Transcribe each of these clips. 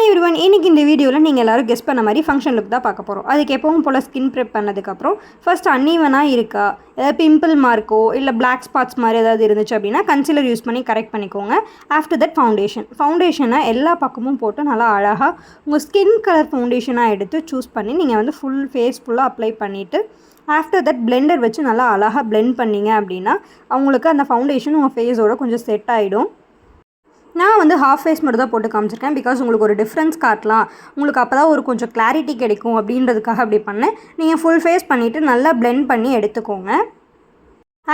Hi everyone, இன்றைக்கி இந்த வீடியோவில் நீங்கள் எல்லோரும் கெஸ் பண்ண மாதிரி ஃபங்க்ஷன் லுக் தான் பார்க்க போகிறோம். அதுக்கு எப்பவும் போல் ஸ்கின் ப்ரெப் பண்ணதுக்கப்புறம் ஃபர்ஸ்ட் அன்ஈவனாக இருக்கா, ஏதாவது பிம்பிள் மார்க்கோ இல்லை பிளாக் ஸ்பாட்ஸ் மாதிரி ஏதாவது இருந்துச்சு அப்படின்னா கன்சிலர் யூஸ் பண்ணி கரெக்ட் பண்ணிக்கோங்க. ஆஃப்டர் தட் ஃபவுண்டேஷனை எல்லா பக்கமும் போட்டு நல்லா அழகாக உங்கள் ஸ்கின் கலர் ஃபவுண்டேஷனாக எடுத்து சூஸ் பண்ணி நீங்கள் வந்து ஃபேஸ் ஃபுல்லாக அப்ளை பண்ணிவிட்டு ஆஃப்டர் தட் பிளெண்டர் வச்சு நல்லா அழகாக பிளெண்ட் பண்ணிங்க அப்படின்னா அவங்களுக்கு அந்த ஃபவுண்டேஷன் உங்கள் ஃபேஸோட கொஞ்சம் செட் ஆகிடும். நான் வந்து ஹாஃப் ஃபேஸ் மட்டும் தான் போட்டு காமிச்சிருக்கேன், பிகாஸ் உங்களுக்கு ஒரு டிஃப்ரென்ஸ் காட்டலாம், உங்களுக்கு அப்போ தான் ஒரு கொஞ்சம் கிளாரிட்டி கிடைக்கும் அப்படின்றதுக்காக அப்படி பண்ணேன். நீங்கள் ஃபுல் ஃபேஸ் பண்ணிவிட்டு நல்லா பிளெண்ட் பண்ணி எடுத்துக்கோங்க.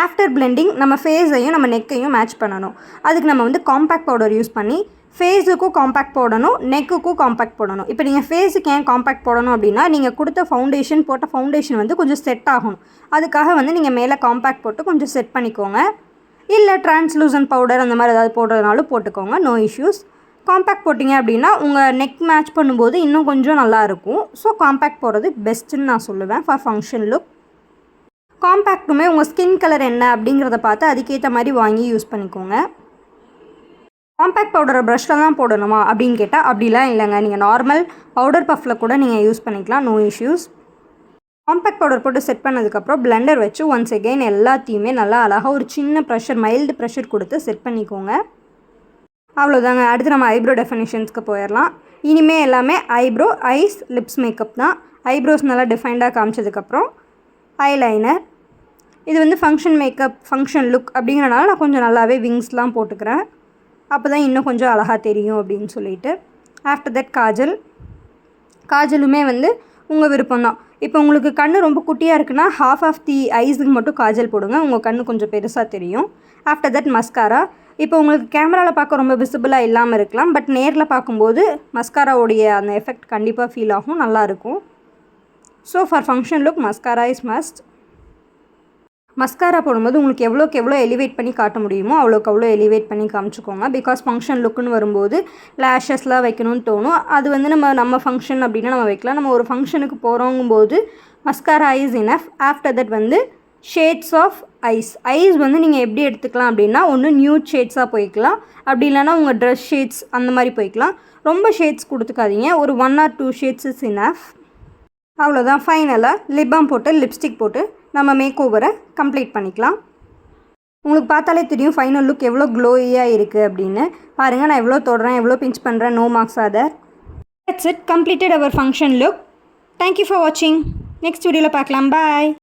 ஆஃப்டர் பிளெண்டிங் நம்ம ஃபேஸையும் நம்ம நெக்கையும் மேட்ச் பண்ணணும். அதுக்கு நம்ம வந்து காம்பேக்ட் பவுடர் யூஸ் பண்ணி ஃபேஸுக்கும் காம்பேக்ட் போடணும், நெக்குக்கும் காம்பேக்ட் போடணும். இப்போ நீங்கள் ஃபேஸுக்கு ஏன் காம்பேக்ட் போடணும் அப்படின்னா நீங்கள் கொடுத்த போட்ட ஃபவுண்டேஷன் வந்து கொஞ்சம் செட் ஆகணும். அதுக்காக வந்து நீங்கள் மேலே காம்பேக்ட் போட்டு கொஞ்சம் செட் பண்ணிக்கோங்க. இல்லை டிரான்ஸ்லூசன்ட் பவுடர் அந்த மாதிரி ஏதாவது போடுறதுனாலும் போட்டுக்கோங்க, நோ இஷ்யூஸ். காம்பேக்ட் போட்டிங்க அப்படின்னா உங்கள் நெக் மேட்ச் பண்ணும்போது இன்னும் கொஞ்சம் நல்லாயிருக்கும். ஸோ காம்பேக்ட் போடுறது பெஸ்ட்டுன்னு நான் சொல்லுவேன் ஃபார் ஃபங்க்ஷன் லுக். காம்பேக்ட்டுமே உங்கள் ஸ்கின் கலர் என்ன அப்படிங்கிறத பார்த்து அதுக்கேற்ற மாதிரி வாங்கி யூஸ் பண்ணிக்கோங்க. காம்பேக்ட் பவுடரை ப்ரஷ்ஷில் தான் போடணுமா அப்படின்னு கேட்டால் அப்படிலாம் இல்லைங்க, நீங்கள் நார்மல் பவுடர் பஃப்பில் கூட நீங்கள் யூஸ் பண்ணிக்கலாம், நோ இஷ்யூஸ். காம்பேக்ட் பவுடர் போட்டு செட் பண்ணதுக்கப்புறம் பிளெண்டர் வச்சு ஒன்ஸ் அகெயின் எல்லாத்தையுமே நல்லா அழகாக ஒரு சின்ன மைல்டு ப்ரெஷர் கொடுத்து செட் பண்ணிக்கோங்க. அவ்வளோதாங்க. அடுத்து நம்ம ஐப்ரோ டெஃபினிஷன்ஸ்க்கு போயிடலாம். இனிமேல் எல்லாமே ஐப்ரோ, ஐஸ், லிப்ஸ் மேக்கப் தான். ஐப்ரோஸ் நல்லா டிஃபைன்டாக காமிச்சதுக்கப்புறம் ஐலைனர். இது வந்து ஃபங்க்ஷன் லுக் அப்படிங்கிறனால நான் கொஞ்சம் நல்லாவே விங்ஸ்லாம் போட்டுக்கிறேன், அப்போ தான் இன்னும் கொஞ்சம் அழகாக தெரியும் அப்படின்னு சொல்லிட்டு. ஆஃப்டர் தட் காஜலுமே வந்து உங்கள் விருப்பம் தான். இப்போ உங்களுக்கு கண் ரொம்ப குட்டியாக இருக்குன்னா ஹாஃப் ஆஃப் தி ஐஸுக்கு மட்டும் காஜல் போடுங்க, உங்கள் கண் கொஞ்சம் பெருசாக தெரியும். After that mascara. இப்போ உங்களுக்கு கேமராவில் பார்க்க ரொம்ப விசிபிளாக இல்லாமல் இருக்கலாம், பட் நேரில் பார்க்கும்போது மஸ்காராவுடைய அந்த எஃபெக்ட் கண்டிப்பாக ஃபீல் ஆகும், நல்லாயிருக்கும். So for function look mascara is must. Mascara போடும்போது உங்களுக்கு எவ்வளோ எலிவேட் பண்ணி காட்ட முடியுமோ அவ்வளோ எலிவேட் பண்ணி காமிச்சிக்கோங்க. பிகாஸ் ஃபங்க்ஷன் லுக்குன்னு வரும்போது லேஷஸ்லாம் வைக்கணும்னு தோணும். அது வந்து நம்ம ஃபங்க்ஷன் அப்படின்னா நம்ம வைக்கலாம். நம்ம ஒரு ஃபங்க்ஷனுக்கு போகிறோங்கும்போது mascara is enough. After that வந்து ஷேட்ஸ் ஆஃப் ஐஸ் வந்து நீங்கள் எப்படி எடுத்துக்கலாம் அப்படின்னா ஒன்று நியூட் ஷேட்ஸாக போய்க்கலாம், அப்படி இல்லைனா உங்கள் ட்ரெஸ் ஷேட்ஸ் அந்த மாதிரி போய்க்கலாம். ரொம்ப ஷேட்ஸ் கொடுத்துக்காதீங்க, ஒரு 1 or 2 ஷேட்ஸ் இஸ் இனஃப். அவ்வளோதான். ஃபைனலாக லிப் பாம் போட்டு லிப்ஸ்டிக் போட்டு நம்ம மேக் ஓவரை கம்ப்ளீட் பண்ணிக்கலாம். உங்களுக்கு பார்த்தாலே தெரியும் ஃபைனல் லுக் எவ்வளோ க்ளோயியாக இருக்குது அப்படின்னு. பாருங்கள், நான் எவ்வளோ தொடுறேன், எவ்வளோ பிஞ்ச் பண்ணுறேன், no marks other. That's it, completed our function look. Thank you for வாட்சிங். நெக்ஸ்ட் வீடியோவில் பார்க்கலாம். பாய்.